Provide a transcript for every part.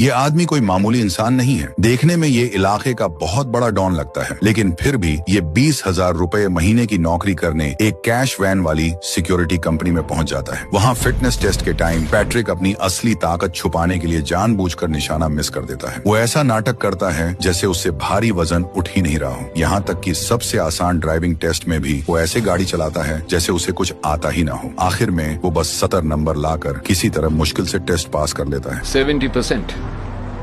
ये आदमी कोई मामूली इंसान नहीं है। देखने में ये इलाके का बहुत बड़ा डॉन लगता है, लेकिन फिर भी ये 20,000 रुपए महीने की नौकरी करने एक कैश वैन वाली सिक्योरिटी कंपनी में पहुंच जाता है। वहाँ फिटनेस टेस्ट के टाइम पैट्रिक अपनी असली ताकत छुपाने के लिए जानबूझकर निशाना मिस कर देता है। वो ऐसा नाटक करता है जैसे उससे भारी वजन उठ ही नहीं रहा हो। यहाँ तक कि सबसे आसान ड्राइविंग टेस्ट में भी वो ऐसे गाड़ी चलाता है जैसे उसे कुछ आता ही ना हो। आखिर में वो बस 70 नंबर लाकर किसी तरह मुश्किल से टेस्ट पास कर लेता है। 70%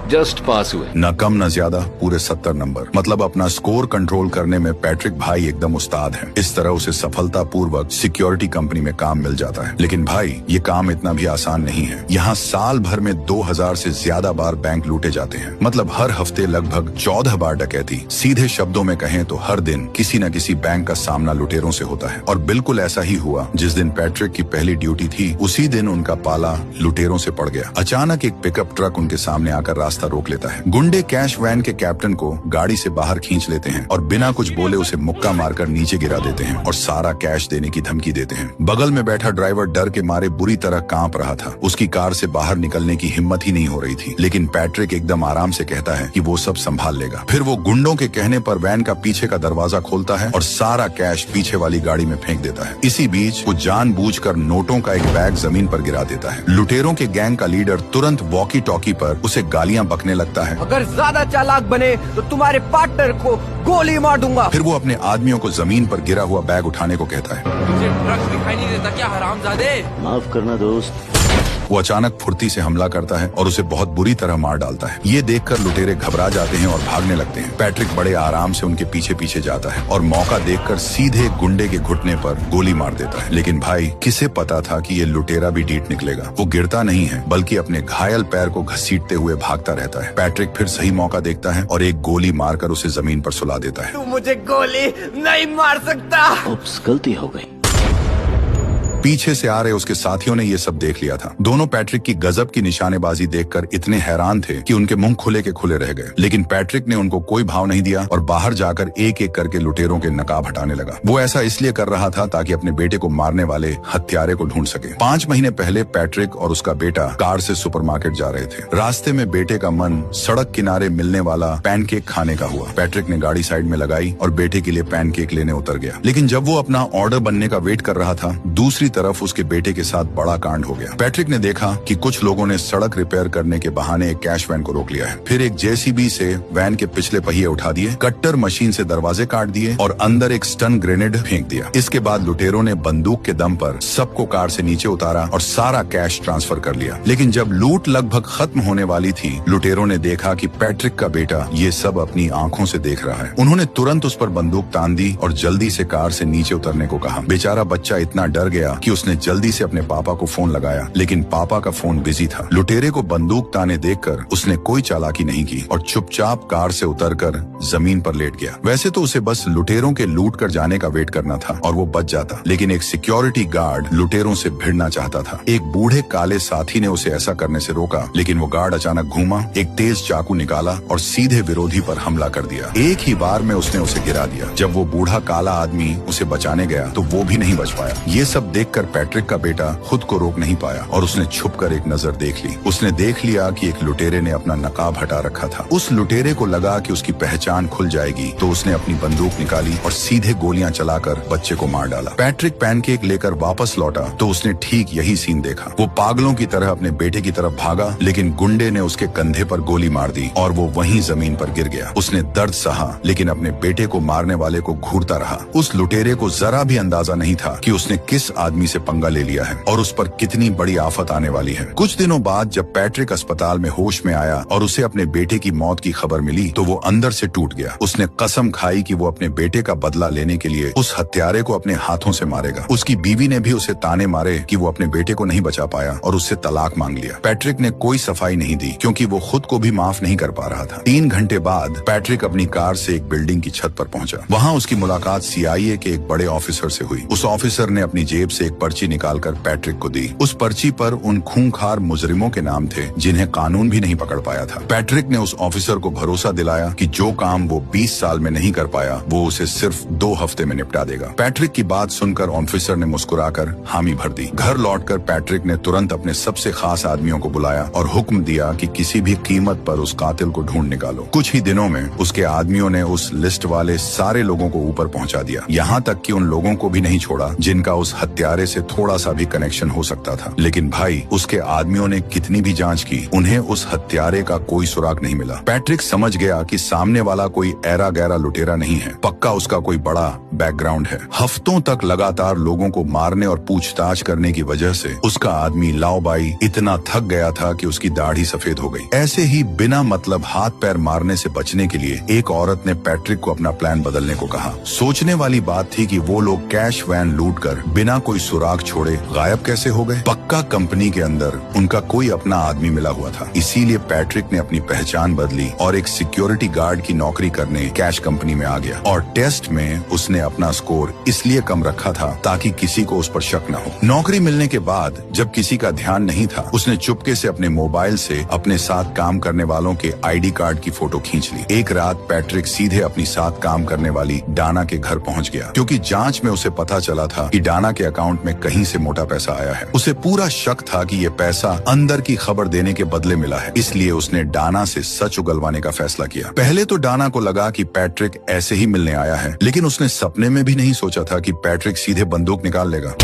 जस्ट पास हुए। न कम न ज्यादा, पूरे 70 नंबर। मतलब अपना स्कोर कंट्रोल करने में पैट्रिक भाई एकदम उस्ताद है। इस तरह उसे सफलतापूर्वक सिक्योरिटी कंपनी में काम मिल जाता है। लेकिन भाई, ये काम इतना भी आसान नहीं है। यहाँ साल भर में 2000 से ज्यादा बार बैंक लूटे जाते हैं। मतलब हर हफ्ते लगभग 14 बार डकैती। सीधे शब्दों में कहें तो हर दिन किसी न किसी बैंक का सामना लुटेरों से होता है। और बिल्कुल ऐसा ही हुआ। जिस दिन पैट्रिक की पहली ड्यूटी थी, उसी दिन उनका पाला लुटेरों से पड़ गया। अचानक एक पिकअप ट्रक उनके सामने आकर रास्ता रोक लेता है। गुंडे कैश वैन के कैप्टन को गाड़ी से बाहर खींच लेते हैं और बिना कुछ बोले उसे मुक्का मारकर नीचे गिरा देते हैं और सारा कैश देने की धमकी देते हैं। बगल में बैठा ड्राइवर डर के मारे बुरी तरह कांप रहा था। उसकी कार से बाहर निकलने की हिम्मत ही नहीं हो रही थी। लेकिन पैट्रिक एकदम आराम से कहता है कि वो सब संभाल लेगा। फिर वो गुंडों के कहने पर वैन का पीछे का दरवाजा खोलता है और सारा कैश पीछे वाली गाड़ी में फेंक देता है। इसी बीच वो जानबूझकर नोटों का एक बैग जमीन पर गिरा देता है। लुटेरों के गैंग का लीडर तुरंत वॉकी टॉकी पर उसे गालियां बकने लगता है। अगर ज्यादा चालाक बने तो तुम्हारे पार्टनर को गोली मार दूंगा। फिर वो अपने आदमियों को जमीन पर गिरा हुआ बैग उठाने को कहता है। तुझे ट्रक दिखाई नहीं देता क्या, हरामजादे? माफ करना दोस्त। वो अचानक फुर्ती से हमला करता है और उसे बहुत बुरी तरह मार डालता है। ये देखकर लुटेरे घबरा जाते हैं और भागने लगते हैं। पैट्रिक बड़े आराम से उनके पीछे पीछे जाता है और मौका देखकर सीधे गुंडे के घुटने पर गोली मार देता है। लेकिन भाई, किसे पता था कि ये लुटेरा भी डीट निकलेगा। वो गिरता नहीं है, बल्कि अपने घायल पैर को घसीटते हुए भागता रहता है। पैट्रिक फिर सही मौका देखता है और एक गोली मारकर उसे जमीन पर सुला देता है। तू मुझे गोली नहीं मार सकता। उप्स, गलती हो गई। पीछे से आ रहे उसके साथियों ने ये सब देख लिया था। दोनों पैट्रिक की गजब की निशानेबाजी देखकर इतने हैरान थे कि उनके मुंह खुले के खुले रह गए। लेकिन पैट्रिक ने उनको कोई भाव नहीं दिया और बाहर जाकर एक एक करके लुटेरों के नकाब हटाने लगा। वो ऐसा इसलिए कर रहा था ताकि अपने बेटे को मारने वाले हत्यारे को ढूंढ सके। 5 महीने पहले पैट्रिक और उसका बेटा कार से सुपरमार्केट जा रहे थे। रास्ते में बेटे का मन सड़क किनारे मिलने वाला पैनकेक खाने का हुआ। पैट्रिक ने गाड़ी साइड में लगाई और बेटे के लिए पैनकेक लेने उतर गया। लेकिन जब वो अपना ऑर्डर बनने का वेट कर रहा था, दूसरी तरफ उसके बेटे के साथ बड़ा कांड हो गया। पैट्रिक ने देखा कि कुछ लोगों ने सड़क रिपेयर करने के बहाने एक कैश वैन को रोक लिया है। फिर एक जेसीबी से वैन के पिछले पहिए उठा दिए, कट्टर मशीन से दरवाजे काट दिए और अंदर एक स्टन ग्रेनेड फेंक दिया। इसके बाद लुटेरों ने बंदूक के दम पर सबको कार से नीचे उतारा और सारा कैश ट्रांसफर कर लिया। लेकिन जब लूट लगभग खत्म होने वाली थी, लुटेरों ने देखा कि पैट्रिक का बेटा ये सब अपनी आंखों से देख रहा है। उन्होंने तुरंत उस पर बंदूक तान दी और जल्दी से कार से नीचे उतरने को कहा। बेचारा बच्चा इतना डर गया कि उसने जल्दी से अपने पापा को फोन लगाया, लेकिन पापा का फोन बिजी था। लुटेरे को बंदूक ताने देखकर उसने कोई चालाकी नहीं की और चुपचाप कार से उतरकर जमीन पर लेट गया। वैसे तो उसे बस लुटेरों के लूट कर जाने का वेट करना था और वो बच जाता, लेकिन एक सिक्योरिटी गार्ड लुटेरों से भिड़ना चाहता था। एक बूढ़े काले साथी ने उसे ऐसा करने से रोका, लेकिन वो गार्ड अचानक घूमा, एक तेज चाकू निकाला और सीधे विरोधी पर हमला कर दिया। एक ही बार में उसने उसे गिरा दिया। जब वो बूढ़ा काला आदमी उसे बचाने गया तो वो भी नहीं बच पाया। ये सब देखकर पैट्रिक का बेटा खुद को रोक नहीं पाया और उसने छुपकर एक नजर देख ली। उसने देख लिया कि एक लुटेरे ने अपना नकाब हटा रखा था। उस लुटेरे को लगा कि उसकी पहचान खुल जाएगी, तो उसने अपनी बंदूक निकाली और सीधे गोलियां चलाकर बच्चे को मार डाला। पैट्रिक पैनकेक लेकर वापस लौटा तो उसने ठीक यही सीन देखा। वो पागलों की तरह अपने बेटे की तरफ भागा, लेकिन गुंडे ने उसके कंधे पर गोली मार दी और वो वहीं जमीन पर गिर गया। उसने दर्द सहा, लेकिन अपने बेटे को मारने वाले को घूरता रहा। उस लुटेरे को जरा भी अंदाजा नहीं था कि उसने किस आदमी से पंगा ले लिया है और उस पर कितनी बड़ी आफत आने वाली है। कुछ दिनों बाद जब पैट्रिक अस्पताल में होश में आया और उसे अपने बेटे की मौत की खबर मिली, तो वो अंदर से टूट गया। उसने कसम खाई कि वो अपने बेटे का बदला लेने के लिए उस हत्यारे को अपने हाथों से मारेगा। उसकी बीवी ने भी उसे ताने मारे कि वो अपने बेटे को नहीं बचा पाया और उससे तलाक मांग लिया। पैट्रिक ने कोई सफाई नहीं दी क्योंकि वो खुद को भी माफ नहीं कर पा रहा था। 3 घंटे बाद पैट्रिक अपनी कार से एक बिल्डिंग की छत पर पहुंचा। वहाँ उसकी मुलाकात CIA के एक बड़े ऑफिसर से हुई। उस ऑफिसर ने अपनी जेब से एक पर्ची निकालकर पैट्रिक को दी। उस पर्ची पर उन खूंखार मुजरिमों के नाम थे जिन्हें कानून भी नहीं पकड़ पाया था। पैट्रिक ने उस ऑफिसर को भरोसा दिलाया कि जो काम वो 20 साल में नहीं कर पाया वो उसे सिर्फ 2 हफ्ते में निपटा देगा। पैट्रिक की बात सुनकर ऑफिसर ने मुस्कुराकर हामी भर दी। घर लौटकर पैट्रिक ने तुरंत अपने सबसे खास आदमियों को बुलाया और हुक्म दिया कि किसी भी कीमत पर उस कातिल को ढूंढ निकालो। कुछ ही दिनों में उसके आदमियों ने उस लिस्ट वाले सारे लोगों को ऊपर पहुंचा दिया, यहाँ तक कि उन लोगों को भी नहीं छोड़ा जिनका उस हत्यारे से थोड़ा सा भी कनेक्शन हो सकता था। लेकिन भाई, उसके आदमियों ने कितनी भी जांच की, उन्हें उस हत्यारे का कोई सुराग नहीं मिला। पैट्रिक समझ गया कि सामने वाला कोई ऐरा गैरा लुटेरा नहीं है, पक्का उसका कोई बड़ा बैकग्राउंड है। हफ्तों तक लगातार लोगों को मारने और पूछताछ करने की वजह से उसका आदमी लाओबाई इतना थक गया था कि उसकी दाढ़ी सफेद हो गई। ऐसे ही बिना मतलब हाथ पैर मारने से बचने के लिए एक औरत ने पैट्रिक को अपना प्लान बदलने को कहा। सोचने वाली बात थी कि वो लोग कैश वैन लूटकर बिना कोई सुराग छोड़े गायब कैसे हो गए। पक्का कंपनी के अंदर उनका कोई अपना आदमी मिला हुआ था। इसीलिए पैट्रिक ने अपनी पहचान बदली और एक सिक्योरिटी गार्ड की नौकरी करने कैश कंपनी में आ गया। और टेस्ट में उसने अपना स्कोर इसलिए कम रखा था ताकि किसी को उस पर शक न हो। नौकरी मिलने के बाद जब किसी का ध्यान नहीं था, उसने चुपके से अपने मोबाइल से अपने साथ काम करने वालों के आईडी कार्ड की फोटो खींच ली। एक रात पैट्रिक सीधे अपनी साथ काम करने वाली डाना के घर पहुंच गया, क्योंकि जांच में उसे पता चला था कि डाना के अकाउंट में कहीं से मोटा पैसा आया है। उसे पूरा शक था कि ये पैसा अंदर की खबर देने के बदले मिला है, इसलिए उसने डाना से सच उगलवाने का फैसला किया। पहले तो डाना को लगा कि पैट्रिक ऐसे ही मिलने आया है, लेकिन उसने सपने में भी नहीं सोचा था कि पैट्रिक सीधे बंदूक निकाल लेगा।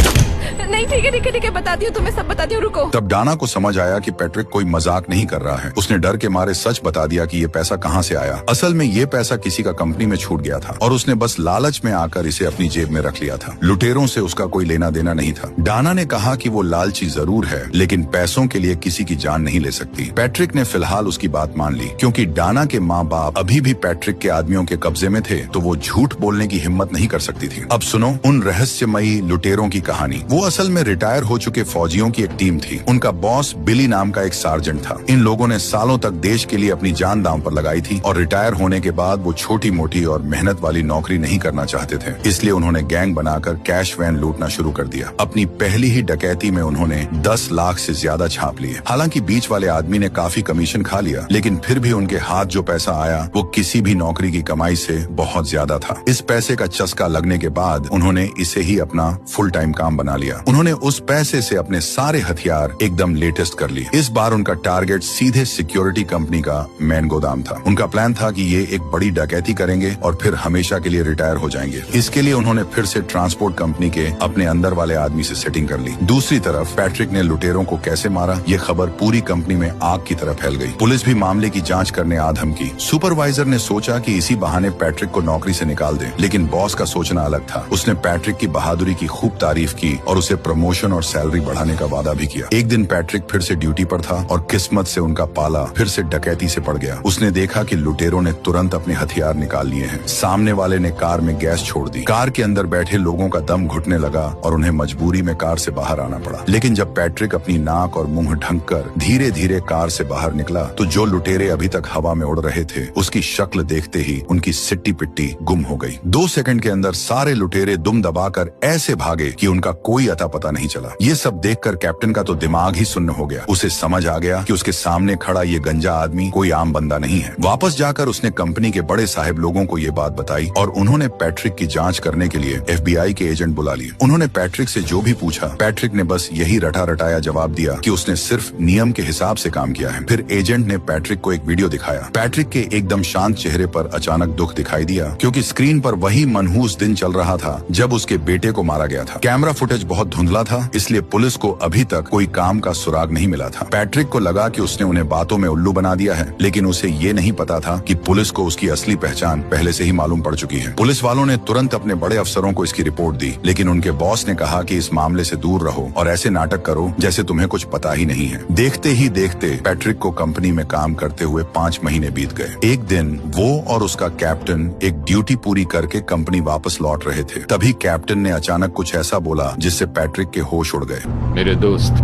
नहीं, ठीक है, बताती हूँ तुम्हें, सब बताती हूँ, रुको। तब डाना को समझ आया कि पैट्रिक कोई मजाक नहीं कर रहा है। उसने डर के मारे सच बता दिया कि ये पैसा कहाँ से आया। असल में ये पैसा किसी का कंपनी में छूट गया था और उसने बस लालच में आकर इसे अपनी जेब में रख लिया था। लुटेरों से उसका कोई लेना देना नहीं था। डाना ने कहा कि वो लालची जरूर है, लेकिन पैसों के लिए किसी की जान नहीं ले सकती। पैट्रिक ने फिलहाल उसकी बात मान ली, क्योंकि डाना के माँ बाप अभी भी पैट्रिक के आदमियों के कब्जे में थे, तो वो झूठ बोलने की हिम्मत नहीं कर सकती थी। अब सुनो उन रहस्यमयी लुटेरों की कहानी। वो असल में रिटायर हो चुके फौजियों की एक टीम थी। उनका बॉस बिली नाम का एक सार्जेंट था। इन लोगों ने सालों तक देश के लिए अपनी जान दांव पर लगाई थी और रिटायर होने के बाद वो छोटी मोटी और मेहनत वाली नौकरी नहीं करना चाहते थे। इसलिए उन्होंने गैंग बनाकर कैश वैन लूटना शुरू कर दिया। अपनी पहली ही डकैती में उन्होंने 10 लाख से ज्यादा छाप लिए। हालांकि बीच वाले आदमी ने काफी कमीशन खा लिया, लेकिन फिर भी उनके हाथ जो पैसा आया वो किसी भी नौकरी की कमाई से बहुत ज्यादा था। इस पैसे का चस्का लगने के बाद उन्होंने इसे ही अपना फुल टाइम काम बना लिया। उन्होंने उस पैसे से अपने सारे हथियार एकदम लेटेस्ट कर लिए। इस बार उनका टारगेट सीधे सिक्योरिटी कंपनी का मेन गोदाम था। उनका प्लान था कि ये एक बड़ी डकैती करेंगे और फिर हमेशा के लिए रिटायर हो जाएंगे। इसके लिए उन्होंने फिर से ट्रांसपोर्ट कंपनी के अपने अंदर वाले आदमी से सेटिंग कर ली। दूसरी तरफ पैट्रिक ने लुटेरों को कैसे मारा, ये खबर पूरी कंपनी में आग की तरह फैल गई। पुलिस भी मामले की जांच करने आधम की। सुपरवाइजर ने सोचा कि इसी बहाने पैट्रिक को नौकरी से निकाल दे, लेकिन बॉस का सोचना अलग था। उसने पैट्रिक की बहादुरी की खूब तारीफ की और उसे प्रमोशन और सैलरी बढ़ाने का वादा भी किया। एक दिन पैट्रिक फिर से ड्यूटी पर था और किस्मत से उनका पाला फिर से डकैती से पड़ गया। उसने देखा कि लुटेरों ने तुरंत अपने हथियार निकाल लिए हैं। सामने वाले ने कार में गैस छोड़ दी। कार के अंदर बैठे लोगों का दम घुटने लगा और उन्हें मजबूरी में कार से बाहर आना पड़ा। लेकिन जब पैट्रिक अपनी नाक और मुंह ढककर धीरे धीरे कार से बाहर निकला, तो जो लुटेरे अभी तक हवा में उड़ रहे थे, उसकी शक्ल देखते ही उनकी सिट्टी पिट्टी गुम हो गई। 2 सेकंड के अंदर सारे लुटेरे दुम दबाकर ऐसे भागे कि उनका कोई अता पता नहीं चला। ये सब देखकर कैप्टन का तो दिमाग ही सुन्न हो गया। उसे समझ आ गया कि उसके सामने खड़ा ये गंजा आदमी कोई आम बंदा नहीं है। वापस जाकर उसने कंपनी के बड़े साहब लोगों को ये बात बताई और उन्होंने पैट्रिक की जांच करने के लिए FBI के एजेंट बुला लिए। उन्होंने पैट्रिक से जो भी पूछा, पैट्रिक ने बस यही रटा रटाया जवाब दिया कि उसने सिर्फ नियम के हिसाब से काम किया है। फिर एजेंट ने पैट्रिक को एक वीडियो दिखाया। पैट्रिक के एकदम शांत चेहरे पर अचानक दुख दिखाई दिया, क्योंकि स्क्रीन पर वही मनहूस दिन चल रहा था जब उसके बेटे को मारा गया था। कैमरा फुटेज बहुत धुंधला था, इसलिए पुलिस को अभी तक कोई काम का सुराग नहीं मिला था। पैट्रिक को लगा कि उसने उन्हें बातों में उल्लू बना दिया है, लेकिन उसे ये नहीं पता था कि पुलिस को उसकी असली पहचान पहले से ही मालूम पड़ चुकी है। पुलिस वालों ने तुरंत अपने बड़े अफसरों को इसकी रिपोर्ट दी, लेकिन उनके बॉस ने कहा कि इस मामले से दूर रहो और ऐसे नाटक करो जैसे तुम्हें कुछ पता ही नहीं है। देखते ही देखते पैट्रिक को कंपनी में काम करते हुए 5 महीने बीत गए। एक दिन वो और उसका कैप्टन एक ड्यूटी पूरी करके कंपनी वापस लौट रहे थे। तभी कैप्टन ने अचानक कुछ ऐसा बोला जिससे पैट्रिक के होश उड़ गए। मेरे दोस्त,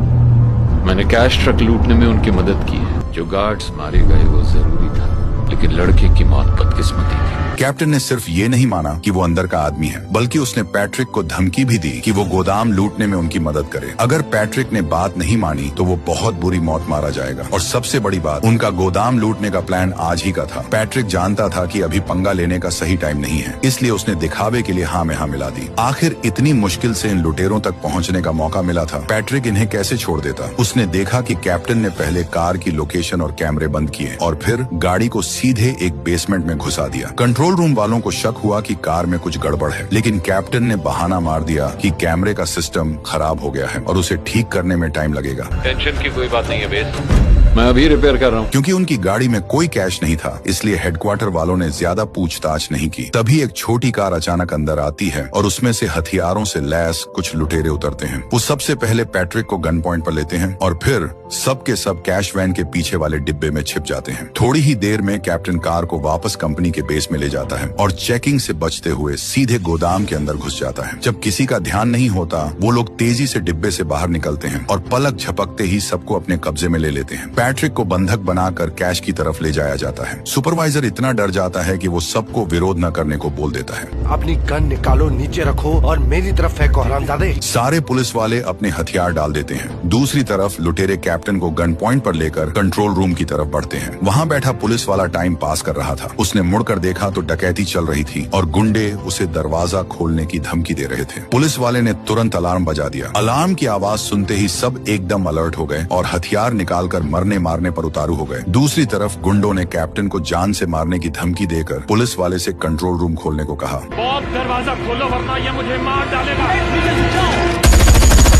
मैंने कैश ट्रक लूटने में उनकी मदद की है। जो गार्ड्स मारे गए वो जरूरी था। लेकिन लड़के की मौत बदकिस्मती थी। कैप्टन ने सिर्फ ये नहीं माना कि वो अंदर का आदमी है, बल्कि उसने पैट्रिक को धमकी भी दी कि वो गोदाम लूटने में उनकी मदद करे। अगर पैट्रिक ने बात नहीं मानी तो वो बहुत बुरी मौत मारा जाएगा। और सबसे बड़ी बात, उनका गोदाम लूटने का प्लान आज ही का था। पैट्रिक जानता था कि अभी पंगा लेने का सही टाइम नहीं है, इसलिए उसने दिखावे के लिए हाँ में हाँ मिला दी। आखिर इतनी मुश्किल से इन लुटेरों तक पहुँचने का मौका मिला था, पैट्रिक इन्हें कैसे छोड़ देता। उसने देखा कि कैप्टन ने पहले कार की लोकेशन और कैमरे बंद किए और फिर गाड़ी को सीधे एक बेसमेंट में घुसा दिया। कंट्रोल रूम वालों को शक हुआ कि कार में कुछ गड़बड़ है, लेकिन कैप्टन ने बहाना मार दिया कि कैमरे का सिस्टम खराब हो गया है और उसे ठीक करने में टाइम लगेगा। टेंशन की कोई बात नहीं है बेस, मैं अभी रिपेयर कर रहा हूँ। क्योंकि उनकी गाड़ी में कोई कैश नहीं था, इसलिए हेडक्वार्टर वालों ने ज्यादा पूछताछ नहीं की। तभी एक छोटी कार अचानक अंदर आती है और उसमें से हथियारों से लैस कुछ लुटेरे उतरते हैं। वो सबसे पहले पैट्रिक को गन पॉइंट पर लेते हैं और फिर सब के सब कैश वैन के पीछे वाले डिब्बे में छिप जाते हैं। थोड़ी ही देर में कैप्टन कार को वापस कंपनी के बेस में ले जाता है और चेकिंग से बचते हुए सीधे गोदाम के अंदर घुस जाता है। जब किसी का ध्यान नहीं होता, वो लोग तेजी से डिब्बे से बाहर निकलते हैं और पलक झपकते ही सबको अपने कब्जे में ले लेते हैं। पैट्रिक को बंधक बनाकर कैश की तरफ ले जाया जाता है। सुपरवाइजर इतना डर जाता है कि वो सबको विरोध न करने को बोल देता है। अपनी गन निकालो, नीचे रखो और मेरी तरफ फेंको हरामजादे। सारे पुलिस वाले अपने हथियार डाल देते हैं। दूसरी तरफ लुटेरे कैप्टन को गन पॉइंट पर लेकर कंट्रोल रूम की तरफ बढ़ते हैं। वहाँ बैठा पुलिस वाला टाइम पास कर रहा था। उसने मुड़कर देखा तो डकैती चल रही थी और गुंडे उसे दरवाजा खोलने की धमकी दे रहे थे। पुलिस वाले ने तुरंत अलार्म बजा दिया। अलार्म की आवाज सुनते ही सब एकदम अलर्ट हो गए और हथियार निकालकर मरने मारने पर उतारू हो गए। दूसरी तरफ गुंडों ने कैप्टन को जान से मारने की धमकी देकर पुलिस वाले से कंट्रोल रूम खोलने को कहा। दरवाजा खोलो वरना ये मुझे मार डालेगा।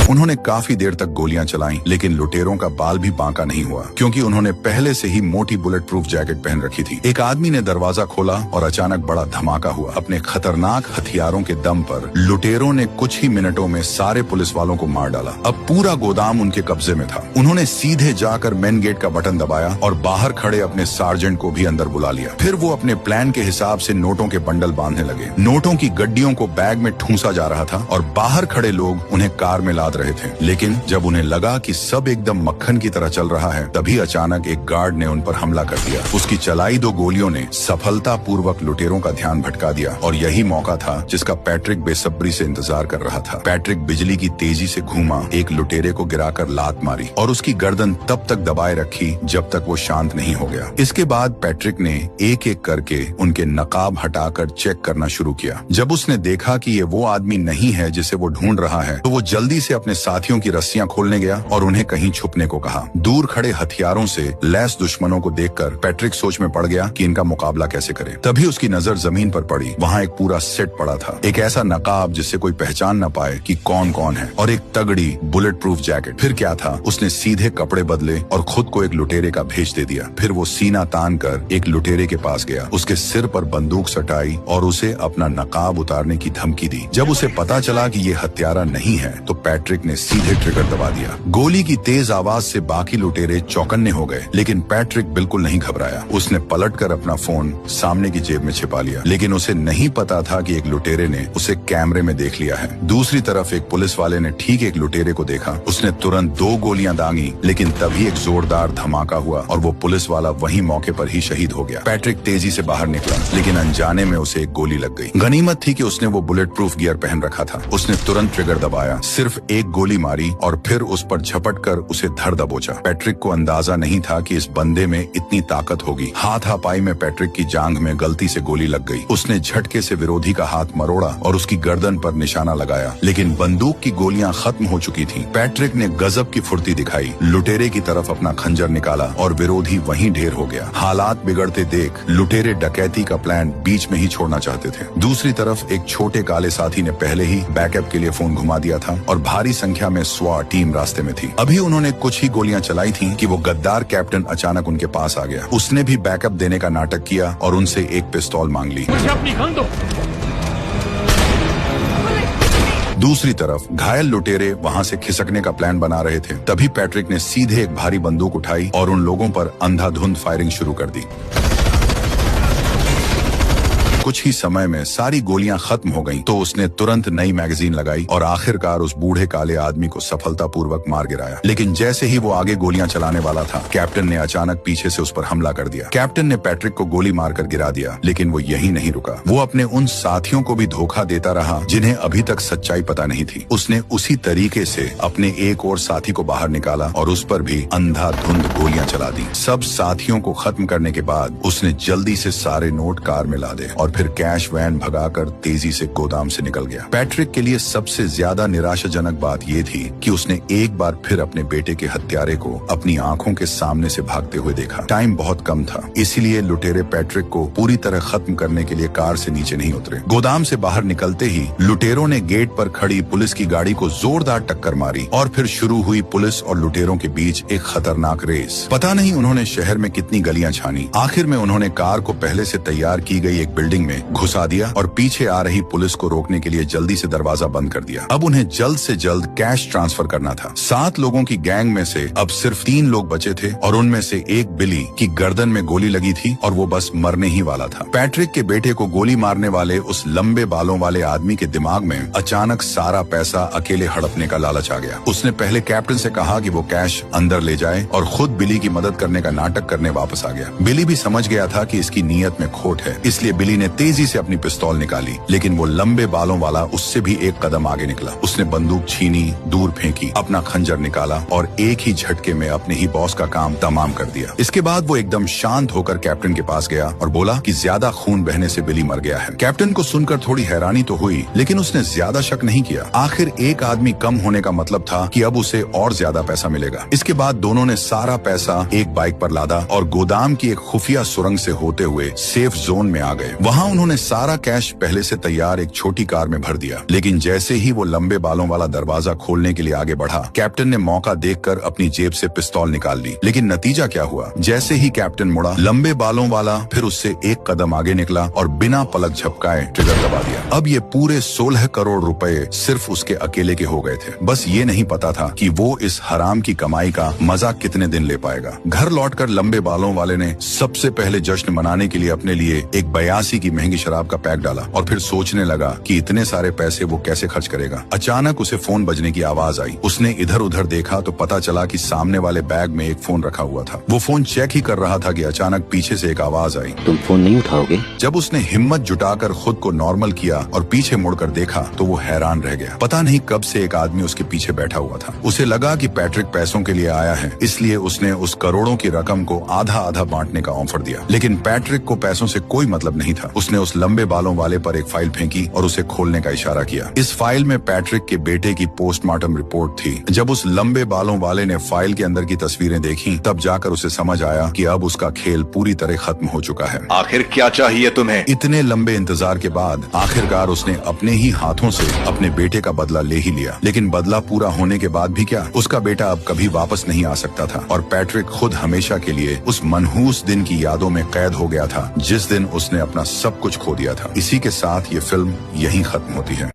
उन्होंने काफी देर तक गोलियां चलाईं, लेकिन लुटेरों का बाल भी बांका नहीं हुआ, क्योंकि उन्होंने पहले से ही मोटी बुलेट प्रूफ जैकेट पहन रखी थी। एक आदमी ने दरवाजा खोला और अचानक बड़ा धमाका हुआ। अपने खतरनाक हथियारों के दम पर लुटेरों ने कुछ ही मिनटों में सारे पुलिस वालों को मार डाला। अब पूरा गोदाम उनके कब्जे में था। उन्होंने सीधे जाकर मेन गेट का बटन दबाया और बाहर खड़े अपने सार्जेंट को भी अंदर बुला लिया। फिर वो अपने प्लान के हिसाब से नोटों के बंडल बांधने लगे। नोटों की गड्डियों को बैग में ठूंसा जा रहा था और बाहर खड़े लोग उन्हें कार में लाद रहे थे। लेकिन जब उन्हें लगा कि सब एकदम मक्खन की तरह चल रहा है, तभी अचानक एक गार्ड ने उन पर हमला कर दिया। उसकी चलाई 2 गोलियों ने सफलतापूर्वक लुटेरों का ध्यान भटका दिया और यही मौका था जिसका पैट्रिक बेसब्री से इंतजार कर रहा था। पैट्रिक बिजली की तेजी से घूमा, एक लुटेरे को गिराकर लात मारी और उसकी गर्दन तब तक दबाए रखी जब तक वो शांत नहीं हो गया। इसके बाद पैट्रिक ने एक एक करके उनके नकाब हटाकर चेक करना शुरू किया। जब उसने देखा कि ये वो आदमी नहीं है जिसे वो ढूंढ रहा है, तो वो जल्दी से अपने साथियों की रस्सियां खोलने गया और उन्हें कहीं छुपने को कहा। दूर खड़े हथियारों से लैस दुश्मनों को देखकर पैट्रिक सोच में पड़ गया कि इनका मुकाबला कैसे करे। तभी उसकी नजर जमीन पर पड़ी। वहाँ एक पूरा सेट पड़ा था, एक ऐसा नकाब जिससे कोई पहचान न पाए कि कौन कौन है, और एक तगड़ी बुलेट प्रूफ जैकेट। फिर क्या था, उसने सीधे कपड़े बदले और खुद को एक लुटेरे का भेष दे दिया। फिर वो सीना तान कर एक लुटेरे के पास गया, उसके सिर पर बंदूक सटाई और उसे अपना नकाब उतारने की धमकी दी। जब उसे पता चला कि ये हत्यारा नहीं है, तो पैट्रिक ने सीधे ट्रिगर दबा दिया। गोली की तेज आवाज से बाकी लुटेरे चौकन्ने हो गए, लेकिन पैट्रिक बिल्कुल नहीं घबराया। उसने पलटकर अपना फोन सामने की जेब में छिपा लिया, लेकिन उसे नहीं पता था कि एक लुटेरे ने उसे कैमरे में देख लिया है। दूसरी तरफ एक पुलिस वाले ने ठीक एक लुटेरे को देखा। उसने तुरंत 2 गोलियां दागी, लेकिन तभी एक जोरदार धमाका हुआ और वो पुलिस वाला वहीं मौके पर ही शहीद हो गया। पैट्रिक तेजी से बाहर निकला, लेकिन अनजाने में उसे एक गोली लग गई। गनीमत थी कि उसने वो बुलेट प्रूफ गियर पहन रखा था। उसने तुरंत ट्रिगर दबाया, सिर्फ एक गोली मारी और फिर उस पर झपटकर उसे धर दबोचा। पैट्रिक को अंदाजा नहीं था कि इस बंदे में इतनी ताकत होगी। हाथापाई में पैट्रिक की जांघ में गलती से गोली लग गई। उसने झटके से विरोधी का हाथ मरोड़ा और उसकी गर्दन पर निशाना लगाया, लेकिन बंदूक की गोलियां खत्म हो चुकी थीं। पैट्रिक ने गजब की फुर्ती दिखाई, लुटेरे की तरफ अपना खंजर निकाला और विरोधी वहीं ढेर हो गया। हालात बिगड़ते देख लुटेरे डकैती का प्लान बीच में ही छोड़ना चाहते थे। दूसरी तरफ एक छोटे काले साथी ने पहले ही बैकअप के लिए फोन घुमा दिया था और भारी संख्या में स्वाट टीम रास्ते में थी। अभी उन्होंने कुछ ही गोलियां चलाई थीं कि वो गद्दार कैप्टन अचानक उनके पास आ गया। उसने भी बैकअप देने का नाटक किया और उनसे एक पिस्तौल मांग ली। मुझे अपनी गन दो। दूसरी तरफ घायल लुटेरे वहां से खिसकने का प्लान बना रहे थे। तभी पैट्रिक ने सीधे एक भारी बंदूक उठाई और उन लोगों पर अंधाधुंध फायरिंग शुरू कर दी। कुछ ही समय में सारी गोलियां खत्म हो गईं, तो उसने तुरंत नई मैगजीन लगाई और आखिरकार उस बूढ़े काले आदमी को सफलतापूर्वक मार गिराया। लेकिन जैसे ही वो आगे गोलियां चलाने वाला था, कैप्टन ने अचानक पीछे से उस पर हमला कर दिया। कैप्टन ने पैट्रिक को गोली मारकर गिरा दिया, लेकिन वो यहीं नहीं रुका। वो अपने उन साथियों को भी धोखा देता रहा जिन्हें अभी तक सच्चाई पता नहीं थी। उसने उसी तरीके से अपने एक और साथी को बाहर निकाला और उस पर भी अंधाधुंध गोलियां चला दी। सब साथियों को खत्म करने के बाद उसने जल्दी से सारे नोट कार में लादे और फिर कैश वैन भगाकर तेजी से गोदाम से निकल गया। पैट्रिक के लिए सबसे ज्यादा निराशाजनक बात यह थी कि उसने एक बार फिर अपने बेटे के हत्यारे को अपनी आंखों के सामने से भागते हुए देखा। टाइम बहुत कम था, इसीलिए लुटेरे पैट्रिक को पूरी तरह खत्म करने के लिए कार से नीचे नहीं उतरे। गोदाम से बाहर निकलते ही लुटेरों ने गेट पर खड़ी पुलिस की गाड़ी को जोरदार टक्कर मारी और फिर शुरू हुई पुलिस और लुटेरों के बीच एक खतरनाक रेस। पता नहीं उन्होंने शहर में कितनी गलियां छानी। आखिर में उन्होंने कार को पहले से तैयार की गई एक बिल्डिंग में घुसा दिया और पीछे आ रही पुलिस को रोकने के लिए जल्दी से दरवाजा बंद कर दिया। अब उन्हें जल्द से जल्द कैश ट्रांसफर करना था। 7 लोगों की गैंग में से अब सिर्फ 3 लोग बचे थे और उनमें से एक बिली की गर्दन में गोली लगी थी और वो बस मरने ही वाला था। पैट्रिक के बेटे को गोली मारने वाले उस लंबे बालों वाले आदमी के दिमाग में अचानक सारा पैसा अकेले हड़पने का लालच आ गया। उसने पहले कैप्टन से कहा कि वो कैश अंदर ले जाए और खुद बिली की मदद करने का नाटक करने वापस आ गया। बिली भी समझ गया था कि इसकी नीयत में खोट है, इसलिए बिली ने तेजी से अपनी पिस्तौल निकाली, लेकिन वो लंबे बालों वाला उससे भी एक कदम आगे निकला। उसने बंदूक छीनी, दूर फेंकी, अपना खंजर निकाला और एक ही झटके में अपने ही बॉस का काम तमाम कर दिया। इसके बाद वो एकदम शांत होकर कैप्टन के पास गया और बोला कि ज्यादा खून बहने से बिली मर गया है। कैप्टन को सुनकर थोड़ी हैरानी तो हुई, लेकिन उसने ज्यादा शक नहीं किया। आखिर एक आदमी कम होने का मतलब था कि अब उसे और ज्यादा पैसा मिलेगा। इसके बाद दोनों ने सारा पैसा एक बाइक पर लादा और गोदाम की एक खुफिया सुरंग से होते हुए सेफ जोन में आ गए। वहाँ उन्होंने सारा कैश पहले से तैयार एक छोटी कार में भर दिया। लेकिन जैसे ही वो लंबे बालों वाला दरवाजा खोलने के लिए आगे बढ़ा, कैप्टन ने मौका देखकर अपनी जेब से पिस्तौल निकाल ली। लेकिन नतीजा क्या हुआ? जैसे ही कैप्टन मुड़ा, लंबे बालों वाला फिर उससे एक कदम आगे निकला और बिना पलक झपकाए ट्रिगर दबा दिया। अब ये पूरे 16 करोड़ रुपए सिर्फ उसके अकेले के हो गए थे। बस ये नहीं पता था कि वो इस हराम की कमाई का मजा कितने दिन ले पाएगा। घर लौटकर लंबे बालों वाले ने सबसे पहले जश्न मनाने के लिए अपने लिए एक 82 की महंगी शराब का पैक डाला और फिर सोचने लगा कि इतने सारे पैसे वो कैसे खर्च करेगा। अचानक उसे फोन बजने की आवाज आई। उसने इधर उधर देखा तो पता चला कि सामने वाले बैग में एक फोन रखा हुआ था। वो फोन चेक ही कर रहा था कि अचानक पीछे से एक आवाज आई, तुम फोन नहीं उठाओगे? जब उसने हिम्मत जुटाकर खुद को नॉर्मल किया और पीछे मुड़कर देखा तो वो हैरान रह गया। पता नहीं कब से एक आदमी उसके पीछे बैठा हुआ था। उसे लगा कि पैट्रिक पैसों के लिए आया है, इसलिए उसने उस करोड़ों की रकम को आधा आधा बांटने का ऑफर दिया। लेकिन पैट्रिक को पैसों से कोई मतलब नहीं था। उसने उस लंबे बालों वाले पर एक फाइल फेंकी और उसे खोलने का इशारा किया। इस फाइल में पैट्रिक के बेटे की पोस्टमार्टम रिपोर्ट थी। जब उस लंबे बालों वाले ने फाइल के अंदर की तस्वीरें देखी, तब जाकर उसे समझ आया कि अब उसका खेल पूरी तरह खत्म हो चुका है। आखिर क्या चाहिए तुम्हें? इतने लंबे इंतजार के बाद आखिरकार उसने अपने ही हाथों से अपने बेटे का बदला ले ही लिया। लेकिन बदला पूरा होने के बाद भी क्या, उसका बेटा अब कभी वापस नहीं आ सकता था और पैट्रिक खुद हमेशा के लिए उस मनहूस दिन की यादों में कैद हो गया था जिस दिन उसने अपना सब कुछ खो दिया था। इसी के साथ ये फिल्म यहीं खत्म होती है।